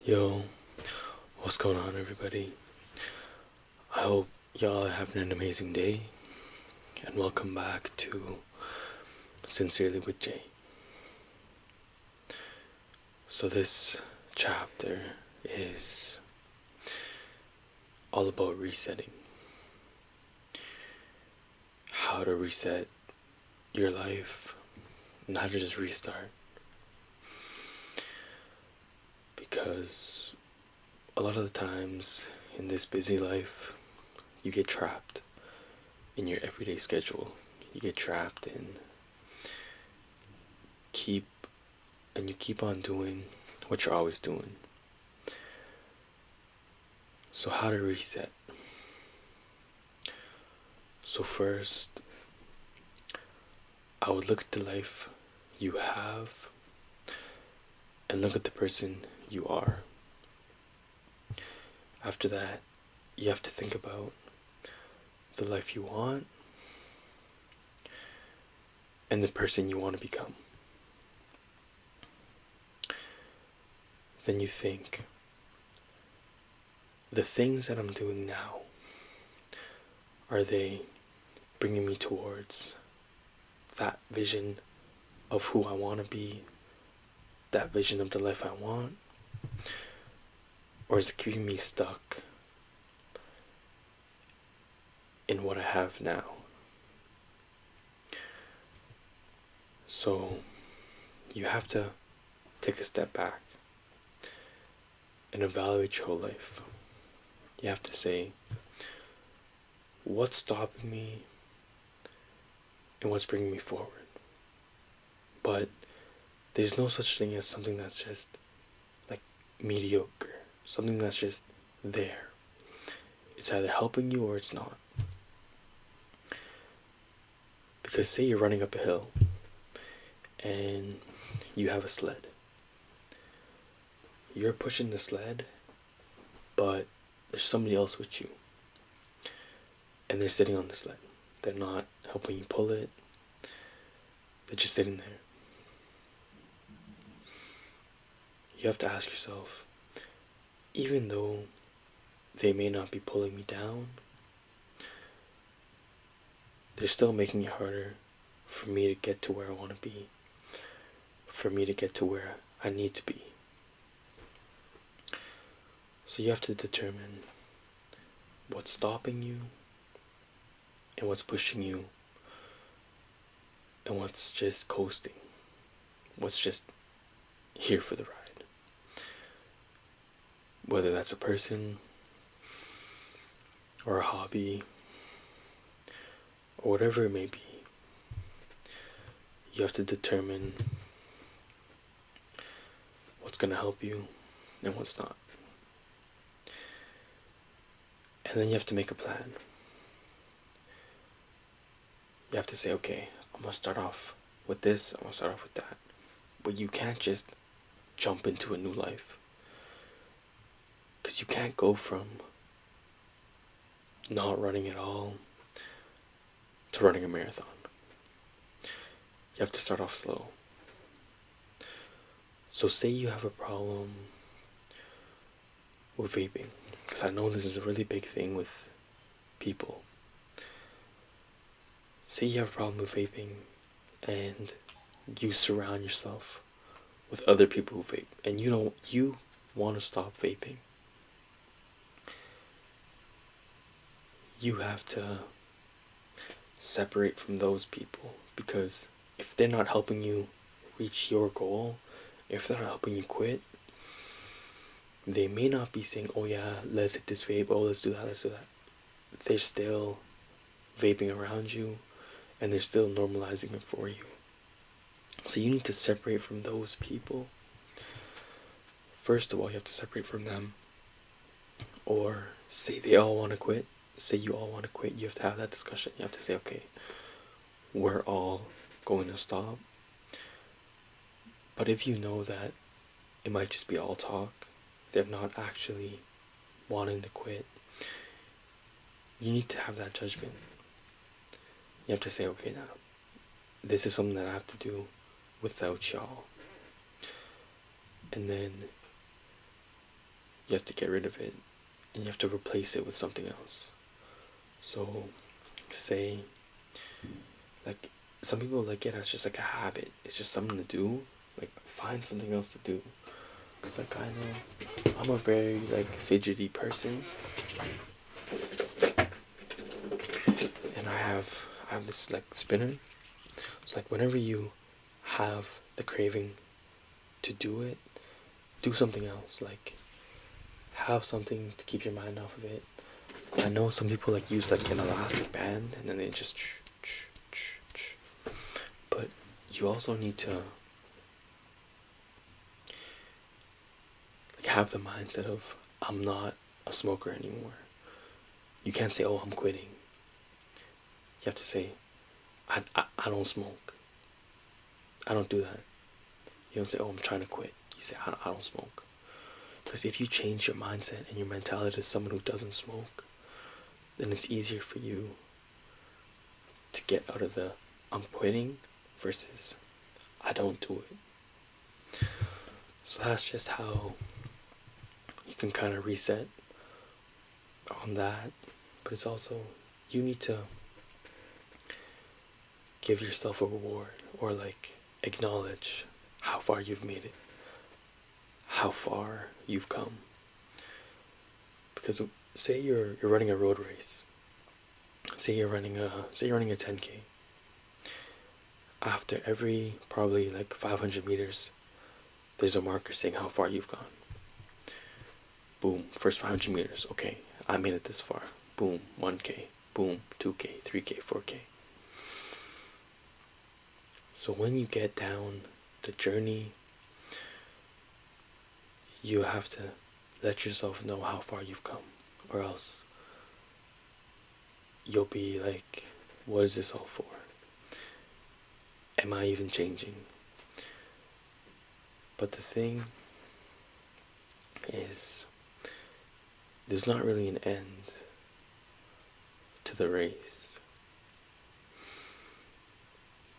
Yo, what's going on, everybody? I hope y'all are having an amazing day, and welcome back to Sincerely with Jay. So, this chapter is all about resetting. How to reset your life, and how to just restart. Because a lot of the times in this busy life, you get trapped in your everyday schedule. You get trapped in you keep on doing what you're always doing. So how to reset? So first, I would look at the life you have and look at the person you are. After that, you have to think about the life you want and the person you want to become. Then you think, the things that I'm doing now, are they bringing me towards that vision of who I want to be, that vision of the life I want? Or is it keeping me stuck in what I have now? So you have to take a step back and evaluate your whole life. You have to say, what's stopping me and what's bringing me forward? But there's no such thing as something that's just like mediocre, something that's just there. It's either helping you or it's not. Because say you're running up a hill and you have a sled. You're pushing the sled, but there's somebody else with you. And they're sitting on the sled. They're not helping you pull it. They're just sitting there. You have to ask yourself, even though they may not be pulling me down, they're still making it harder for me to get to where I want to be, for me to get to where I need to be. So you have to determine what's stopping you and what's pushing you and what's just coasting, what's just here for the ride. Whether that's a person, or a hobby, or whatever it may be, you have to determine what's going to help you and what's not. And then you have to make a plan. You have to say, okay, I'm going to start off with this, I'm going to start off with that. But you can't just jump into a new life. Because you can't go from not running at all to running a marathon. You have to start off slow. So say you have a problem with vaping, because I know this is a really big thing with people. Say you have a problem with vaping and you surround yourself with other people who vape, and you want to stop vaping. You have to separate from those people, because if they're not helping you reach your goal, if they're not helping you quit, they may not be saying, oh yeah, let's hit this vape, oh let's do that, let's do that. They're still vaping around you, and they're still normalizing it for you. So you need to separate from those people. First of all, you have to separate from them. Or say they all want to quit. Say you all want to quit. You have to have that discussion. You have to say, okay, we're all going to stop. But if you know that it might just be all talk, they're not actually wanting to quit, you need to have that judgment. You have to say, okay, now, this is something that I have to do without y'all. And then you have to get rid of it, and you have to replace it with something else. So, say, like, some people like it as just like a habit. It's just something to do. Like, find something else to do. Cause like I'm a very like fidgety person, and I have this like spinner. It's like whenever you have the craving to do it, do something else. Like, have something to keep your mind off of it. I know some people like use like an elastic band and then they just but you also need to like have the mindset of, I'm not a smoker anymore. You can't say, oh, I'm quitting. You have to say, I don't smoke. I don't do that. You don't say, oh, I'm trying to quit. You say, I don't smoke. Because if you change your mindset and your mentality to someone who doesn't smoke, then it's easier for you to get out of the I'm quitting versus I don't do it. So that's just how you can kind of reset on that. But it's also, you need to give yourself a reward, or like acknowledge how far you've made it, how far you've come. Because say you're running a road race. Say you're running a 10K. After every probably like 500 meters, there's a marker saying how far you've gone. Boom, first 500 meters. Okay, I made it this far. Boom, 1K. Boom, 2K, 3K, 4K. So when you get down the journey, you have to let yourself know how far you've come, or else you'll be like, what is this all for? Am I even changing? But the thing is, there's not really an end to the race,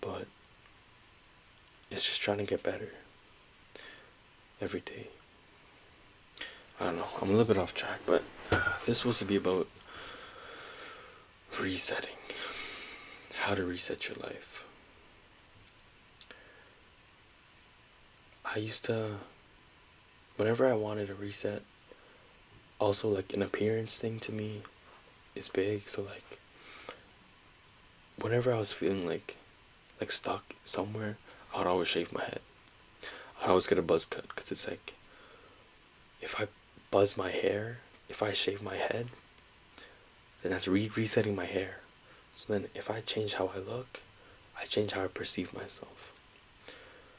but it's just trying to get better every day. I don't know, I'm a little bit off track, but this is supposed to be about resetting. How to reset your life. I used to, whenever I wanted a reset, also like an appearance thing to me is big. So like, whenever I was feeling like stuck somewhere, I would always shave my head. I'd always get a buzz cut, because it's like, if I buzz my hair, if I shave my head, then that's resetting my hair. So then if I change how I look, I change how I perceive myself.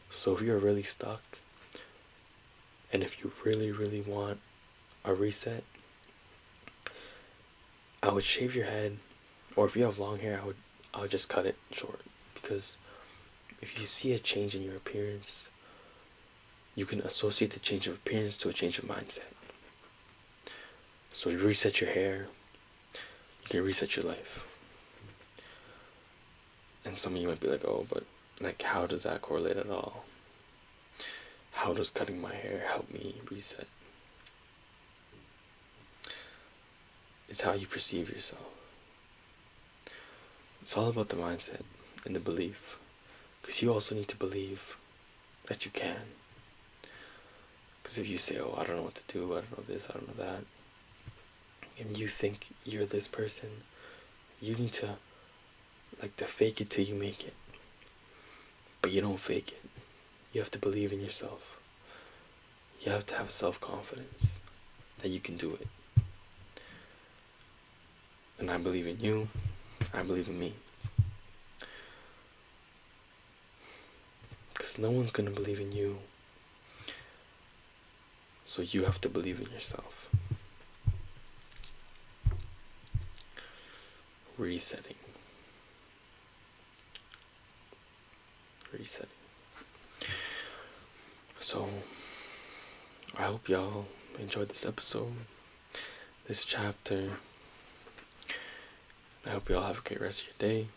So if you're really stuck, and if you really, really want a reset, I would shave your head, or if you have long hair, I would just cut it short. Because if you see a change in your appearance, you can associate the change of appearance to a change of mindset. So you reset your hair, you can reset your life. And some of you might be like, oh, but like, how does that correlate at all? How does cutting my hair help me reset? It's how you perceive yourself. It's all about the mindset and the belief. Because you also need to believe that you can. Because if you say, oh, I don't know what to do, I don't know this, I don't know that, and you think you're this person, you need to, like, to fake it till you make it. But you don't fake it. You have to believe in yourself. You have to have self-confidence that you can do it. And I believe in you. I believe in me. Because no one's going to believe in you. So you have to believe in yourself. Resetting. So, I hope y'all enjoyed this episode, this chapter. I hope y'all have a great rest of your day.